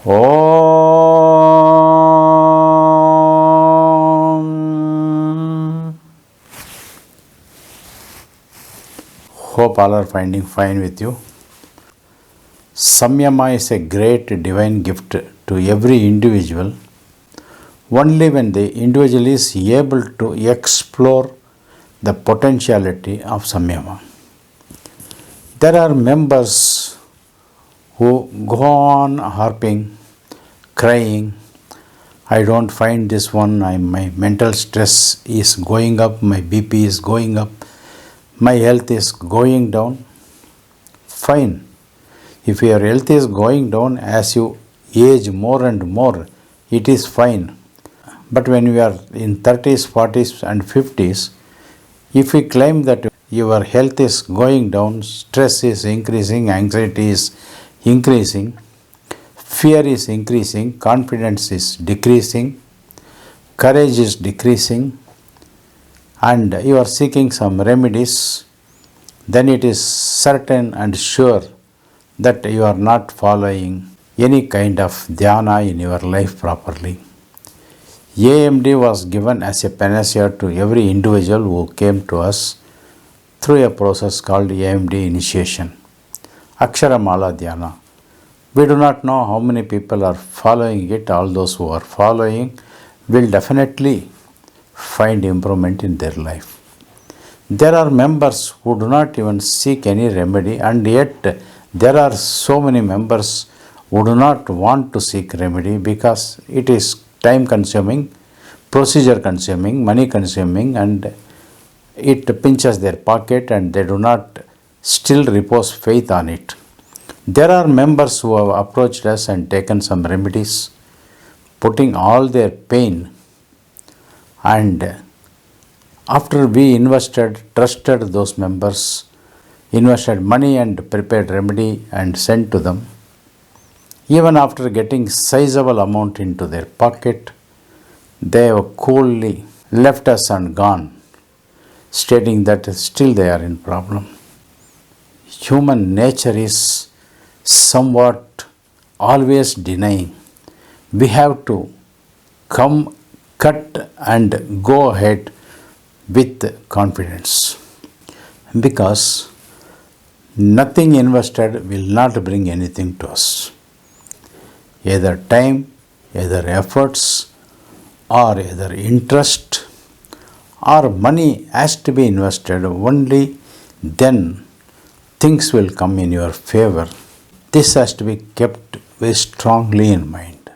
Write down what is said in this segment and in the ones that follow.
Om. Hope all are finding fine with you. Samyama is a great divine gift to every individual. Only when the individual is able to explore the potentiality of Samyama. There are members who go on harping, crying, I don't find this one, my mental stress is going up, my BP is going up, my health is going down. Fine. If your health is going down as you age more and more, it is fine. But when you are in 30s, 40s and 50s, if you claim that your health is going down, stress is increasing, anxiety is increasing, fear is increasing, confidence is decreasing, courage is decreasing, and you are seeking some remedies, then it is certain and sure that you are not following any kind of dhyana in your life properly. AMD was given as a panacea to every individual who came to us through a process called AMD initiation. Akshara Mala Dhyana. We do not know how many people are following it. All those who are following will definitely find improvement in their life. There are members who do not even seek any remedy, and yet there are so many members who do not want to seek remedy because it is time consuming, procedure consuming, money consuming, and it pinches their pocket and they do not still repose faith on it. There are members who have approached us and taken some remedies, putting all their pain, and after we trusted those members, invested money and prepared remedy and sent to them, even after getting sizable amount into their pocket, they have coolly left us and gone, stating that still they are in problem. Human nature is somewhat always denying. We have to come, cut and go ahead with confidence, because nothing invested will not bring anything to us. Either time, either efforts, or either interest, or money has to be invested. Only then things will come in your favor. This has to be kept very strongly in mind.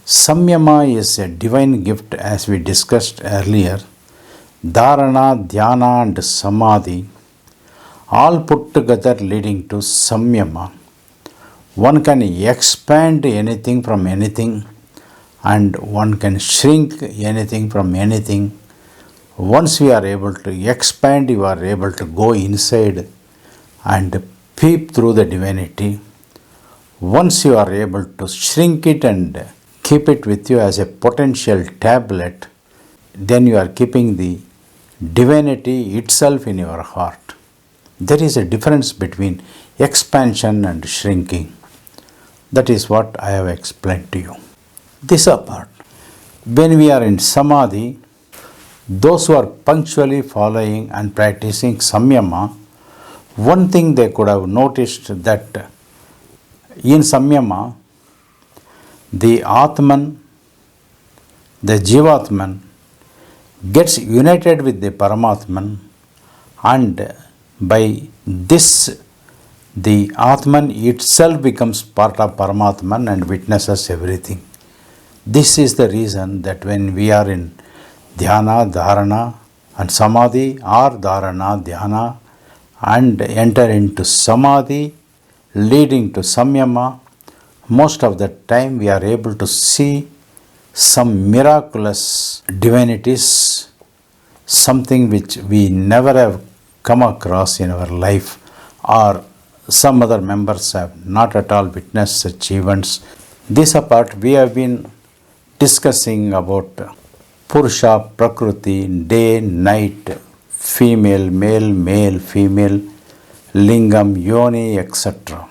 Samyama is a divine gift, as we discussed earlier. Dharana, Dhyana and Samadhi all put together leading to Samyama. One can expand anything from anything, and one can shrink anything from anything. Once we are able to expand, you are able to go inside and peep through the divinity. Once you are able to shrink it and keep it with you as a potential tablet, then you are keeping the divinity itself in your heart. There is a difference between expansion and shrinking. That is what I have explained to you. This apart, when we are in Samadhi, those who are punctually following and practicing Samyama, one thing they could have noticed that in Samyama, the Atman, the Jivatman, gets united with the Paramatman, and by this the Atman itself becomes part of Paramatman and witnesses everything. This is the reason that when we are in Dhyana, Dharana and Samadhi, or Dharana, Dhyana, and enter into Samadhi leading to Samyama, most of the time we are able to see some miraculous divinities, something which we never have come across in our life, or some other members have not at all witnessed such events. This apart, we have been discussing about Purusha, Prakruthi, day, night, female, male, male, female, Lingam, Yoni, etc.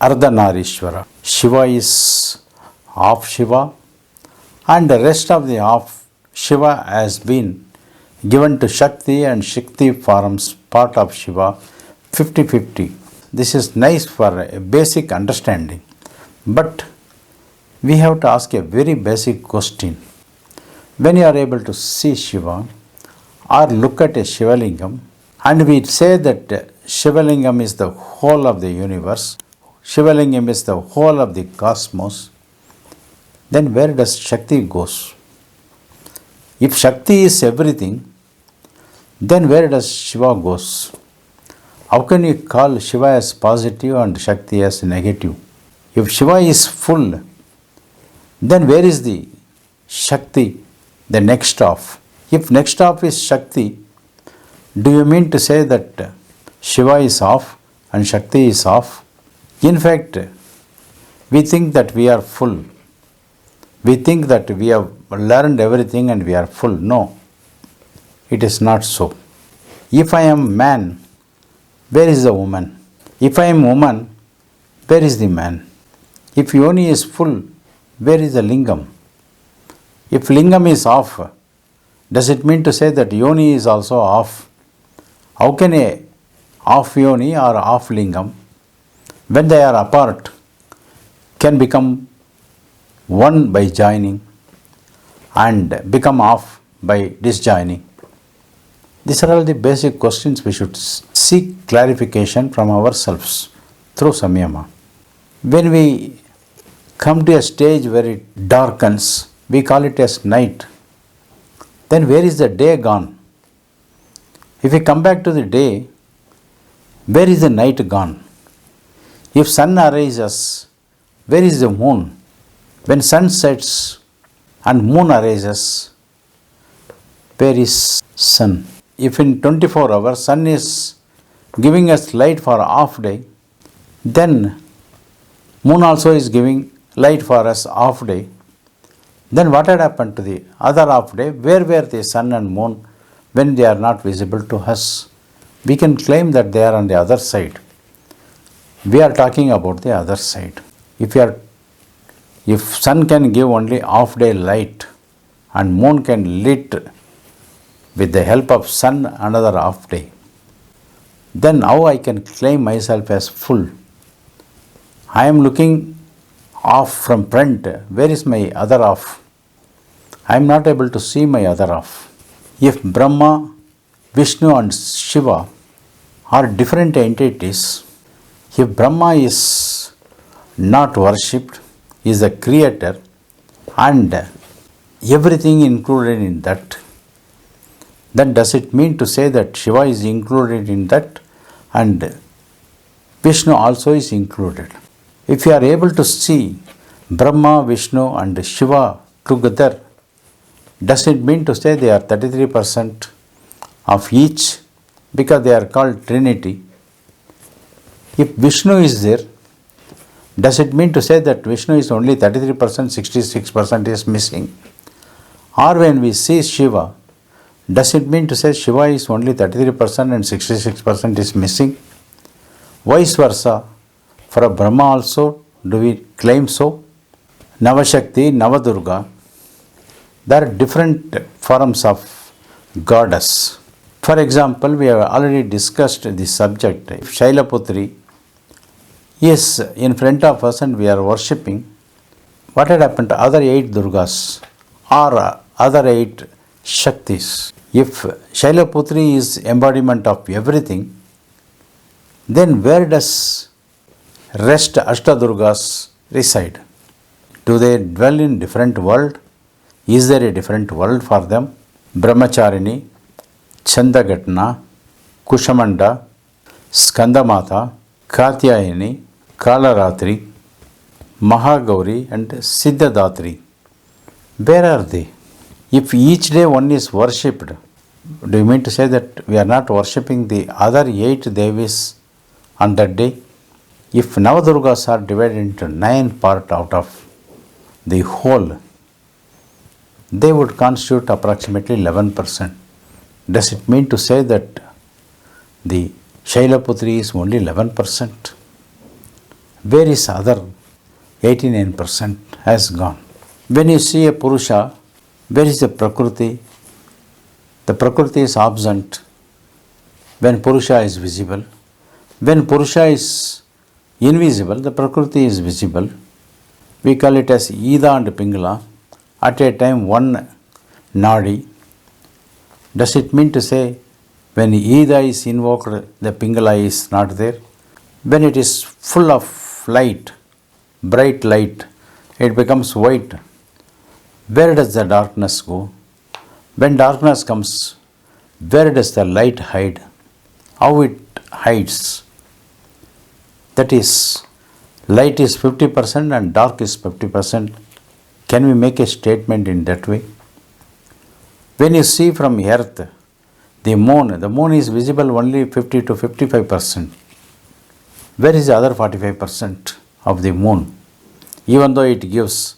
Ardhanarishwara. Shiva is half Shiva, and the rest of the half Shiva has been given to Shakti, and Shakti forms part of Shiva 50-50. This is nice for a basic understanding. But we have to ask a very basic question. When you are able to see Shiva or look at a Shivalingam, and we say that Shivalingam is the whole of the universe, Shivalingam is the whole of the cosmos, then where does Shakti goes? If Shakti is everything, then where does Shiva goes? How can you call Shiva as positive and Shakti as negative? If Shiva is full, then where is the Shakti, the next half? If next half is Shakti, do you mean to say that Shiva is half and Shakti is half? In fact, we think that we are full. We think that we have learned everything and we are full. No, it is not so. If I am man, where is the woman? If I am woman, where is the man? If Yoni is full, where is the Lingam? If Lingam is off, does it mean to say that Yoni is also off? How can a off Yoni or off Lingam, when they are apart, can become one by joining and become off by disjoining? These are all the basic questions we should seek clarification from ourselves through Samyama. When we come to a stage where it darkens, we call it as night. Then where is the day gone? If we come back to the day, where is the night gone? If sun arises, where is the moon? When sun sets and moon arises, where is sun? If in 24 hours sun is giving us light for half day, then moon also is giving light for us half day. Then what had happened to the other half day? Where were the sun and moon when they are not visible to us? We can claim that they are on the other side. We are talking about the other side. If sun can give only half day light and moon can lit with the help of sun another half day, then how I can claim myself as full? I am looking off from front. Where is my other half? I am not able to see my other half. If Brahma, Vishnu and Shiva are different entities, if Brahma is not worshipped, is the creator and everything included in that, then does it mean to say that Shiva is included in that and Vishnu also is included? If you are able to see Brahma, Vishnu and Shiva together, does it mean to say they are 33% of each because they are called Trinity? If Vishnu is there, does it mean to say that Vishnu is only 33%, 66% is missing? Or when we see Shiva, does it mean to say Shiva is only 33% and 66% is missing? Vice versa, for a Brahma also, do we claim so? Navashakti, Navadurga, there are different forms of goddess. For example, we have already discussed this subject. If Shailaputri is in front of us and we are worshipping, what had happened to other 8 Durgas or other 8 Shaktis? If Shailaputri is embodiment of everything, then where does rest Ashtadurgas reside? Do they dwell in different world? Is there a different world for them? Brahmacharini, Chandagatna, Kushamanda, Skandamata, Katyayani, Kalaratri, Mahagauri and Siddhadatri. Where are they? If each day one is worshipped, do you mean to say that we are not worshipping the other 8 Devis on that day? If Navadurgas are divided into 9 parts out of the whole, they would constitute approximately 11%. Does it mean to say that the Shailaputri is only 11%? Where is other 89% has gone? When you see a Purusha, where is the Prakruti? The Prakruti is absent when Purusha is visible. When Purusha is invisible, the Prakruti is visible. We call it as Ida and Pingala. At a time, one Nadi. Does it mean to say when Ida is invoked, the Pingala is not there? When it is full of light, bright light, it becomes white. Where does the darkness go? When darkness comes, where does the light hide? How it hides? That is, light is 50% and dark is 50%. Can we make a statement in that way? When you see from earth, the moon is visible only 50 to 55%. Where is the other 45% of the moon? Even though it gives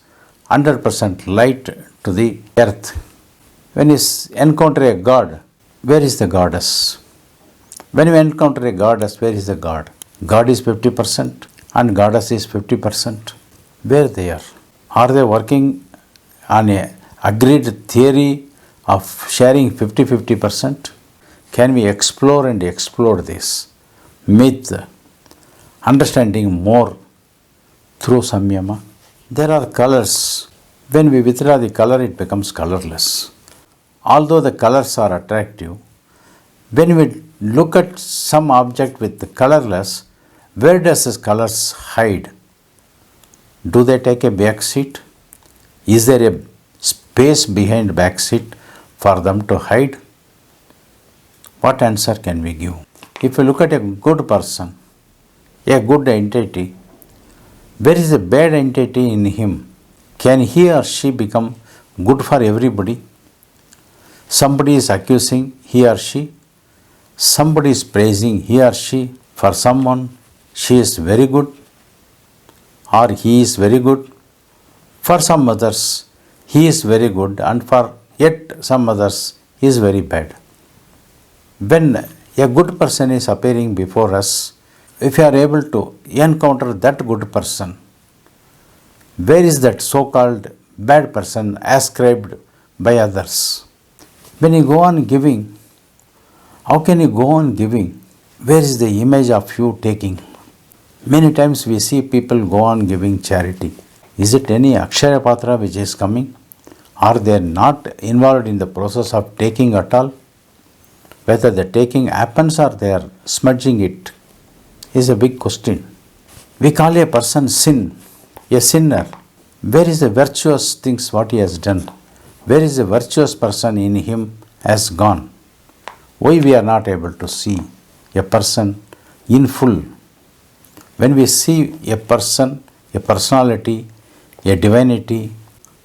100% light to the earth. When you encounter a god, where is the goddess? When you encounter a goddess, where is the god? God is 50% and goddess is 50%. Where they are? Are they working on a agreed theory of sharing 50-50%? Can we explore and explore this myth, understanding more through Samyama? There are colors. When we withdraw the color, it becomes colorless. Although the colors are attractive, when we look at some object with the colorless, where does the colors hide? Do they take a back seat? Is there a space behind back seat for them to hide? What answer can we give? If you look at a good person, a good entity, where is a bad entity in him? Can he or she become good for everybody? Somebody is accusing he or she. Somebody is praising he or she. For someone, she is very good or he is very good. For some others, he is very good, and for yet some others, he is very bad. When a good person is appearing before us, if you are able to encounter that good person, where is that so-called bad person ascribed by others? When you go on giving, how can you go on giving? Where is the image of you taking? Many times we see people go on giving charity. Is it any Akshara Patra which is coming? Are they not involved in the process of taking at all? Whether the taking happens or they are smudging it is a big question. We call a person sin, a sinner. Where is the virtuous things what he has done? Where is the virtuous person in him has gone? Why we are not able to see a person in full? When we see a person, a personality, a divinity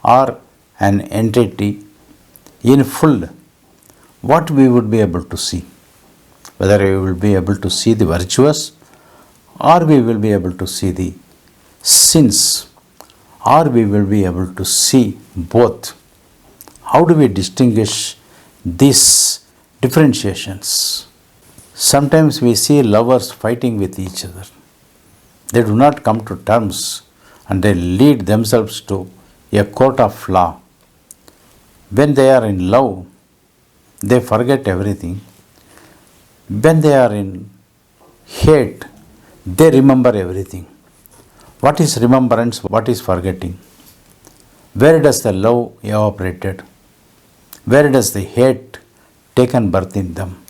or an entity in full, what we would be able to see? Whether we will be able to see the virtuous or we will be able to see the sins or we will be able to see both. How do we distinguish these differentiations? Sometimes we see lovers fighting with each other. They do not come to terms and they lead themselves to a court of law. When they are in love, they forget everything. When they are in hate, they remember everything. What is remembrance? What is forgetting? Where does the love evaporated? Where does the hate taken birth in them?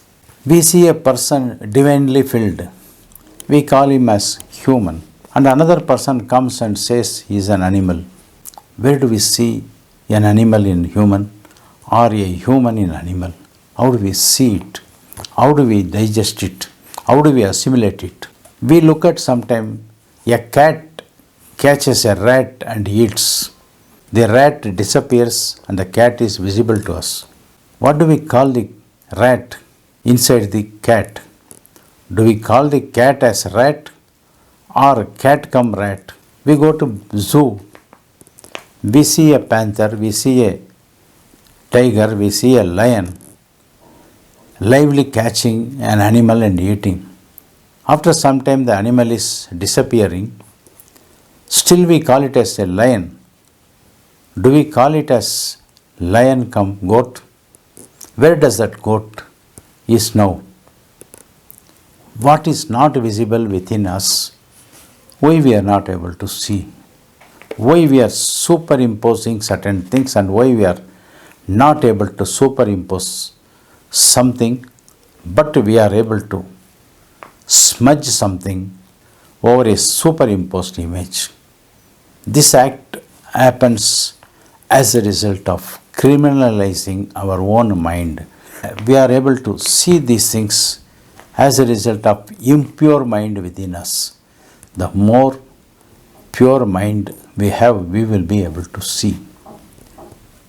We see a person divinely filled. We call him as human. And another person comes and says he is an animal. Where do we see an animal in human or a human in animal? How do we see it? How do we digest it? How do we assimilate it? We look at sometime a cat catches a rat and eats. The rat disappears and the cat is visible to us. What do we call the rat inside the cat? Do we call the cat as rat or cat come rat. We go to zoo, we see a panther, we see a tiger, we see a lion, lively catching an animal and eating. After some time the animal is disappearing, still we call it as a lion. Do we call it as lion come goat? Where does that goat is now? What is not visible within us, why we are not able to see? Why we are superimposing certain things and why we are not able to superimpose something, but we are able to smudge something over a superimposed image. This act happens as a result of criminalizing our own mind. We are able to see these things as a result of impure mind within us. The more pure mind we have, we will be able to see.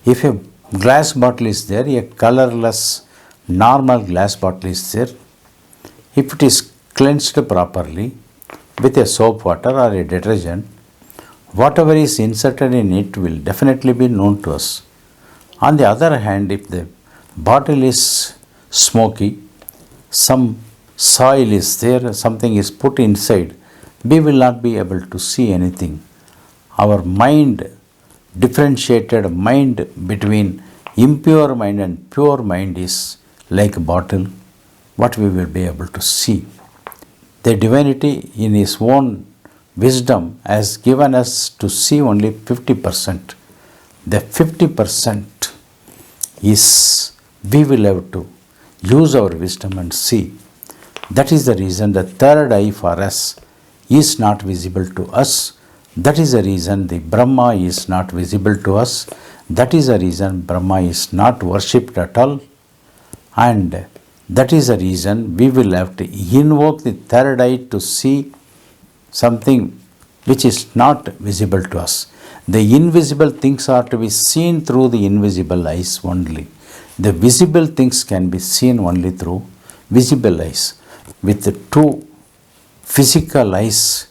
If a glass bottle is there, a colorless normal glass bottle is there, if it is cleansed properly with a soap water or a detergent, whatever is inserted in it will definitely be known to us. On the other hand, if the bottle is smoky, some soil is there, something is put inside, we will not be able to see anything. Our mind, differentiated mind between impure mind and pure mind is like a bottle, what we will be able to see. The divinity in his own wisdom has given us to see only 50%. The 50% is we will have to use our wisdom and see. That is the reason the third eye for us is not visible to us. That is the reason the Brahma is not visible to us. That is the reason Brahma is not worshipped at all. And that is the reason we will have to invoke the third eye to see something which is not visible to us. The invisible things are to be seen through the invisible eyes only. The visible things can be seen only through visible eyes. With the two physical eyes,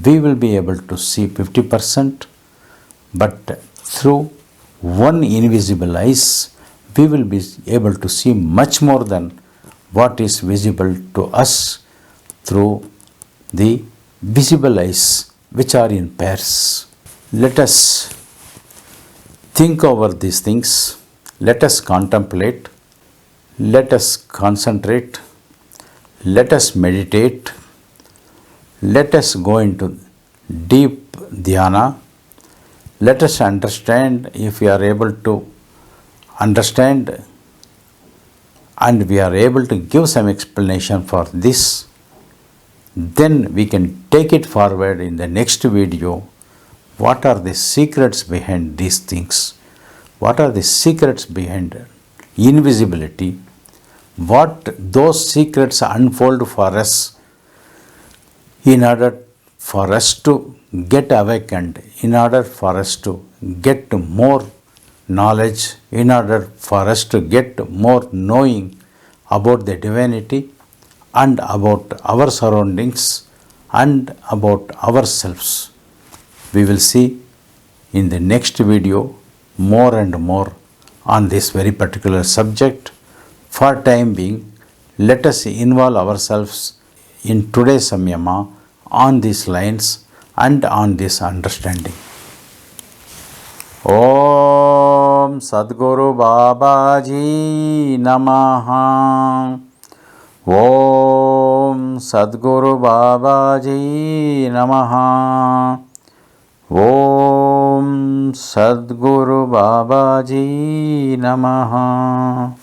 we will be able to see 50%, but through one invisible eyes, we will be able to see much more than what is visible to us through the visible eyes, which are in pairs. Let us think over these things. Let us contemplate. Let us concentrate. Let us meditate. Let us go into deep dhyana. Let us understand. If we are able to understand and we are able to give some explanation for this, then we can take it forward in the next video. What are the secrets behind these things? What are the secrets behind invisibility? What those secrets unfold for us in order for us to get awakened, in order for us to get more knowledge, in order for us to get more knowing about the divinity and about our surroundings and about ourselves. We will see in the next video more and more on this very particular subject. For time being, let us involve ourselves in today's Samyama on these lines and on this understanding. Om Sadguru Babaji Namaha. Om Sadguru Babaji Namaha. Om Sadguru Babaji Namaha.